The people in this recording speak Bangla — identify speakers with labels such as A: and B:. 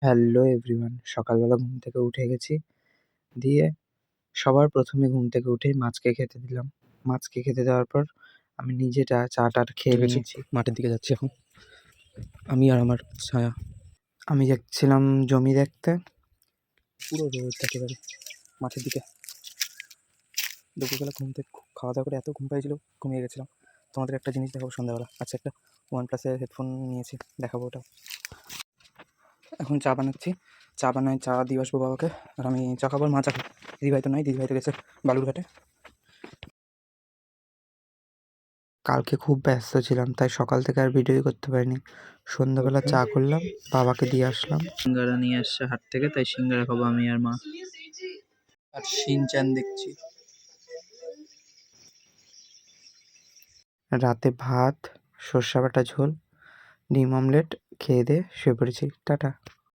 A: হ্যালো এভরিওয়ান, সকালবেলা ঘুম থেকে উঠে গেছি। দিয়ে সবার ১ম এ ঘুম থেকে উঠেই মাছকে খেতে দিলাম। মাছকে খেতে দেওয়ার পর আমি নিজে চা-টা খেয়ে নিয়েছি।
B: মাঠের দিকে যাচ্ছি এখন আমি আর আমার ছায়া।
A: আমি যাচ্ছিলাম জমি দেখতে।
B: পুরো রোদ একেবারে মাঠের দিকে। দুপুরবেলা ঘুম থেকে খাওয়া দাওয়া করে এত ঘুম পাইছিল, ঘুমিয়ে গেছিলাম। তোমাদের একটা জিনিস দেখাবো সন্ধ্যাবেলা। আচ্ছা, একটা OnePlus-এর হেডফোন নিয়েছি, দেখাবো ওটা। এখন চা বানাচ্ছি, চা বানায় চা দিয়ে আসবো বাবাকে। আর আমি চা খাবো, মা চা খাবে। দিদিভাই তো নাই, দিদিভাই তো গেছে বালুরঘাটে।
A: কালকে খুব ব্যস্ত ছিলাম, তাই সকাল থেকে আর ভিডিওই করতে পারিনি। সন্ধ্যাবেলা চা করলাম, বাবাকে দিয়ে আসলাম।
C: সিঙ্গারা নিয়ে আসছে হাট থেকে, তাই সিঙ্গারা খাবো আমি আর মা। আর শিনচ্যান দেখছি।
A: রাতে ভাত, সর্ষে বাটা ঝোল, ডিম অমলেট খেয়ে দিয়ে শুয়ে পড়েছি। টাটা।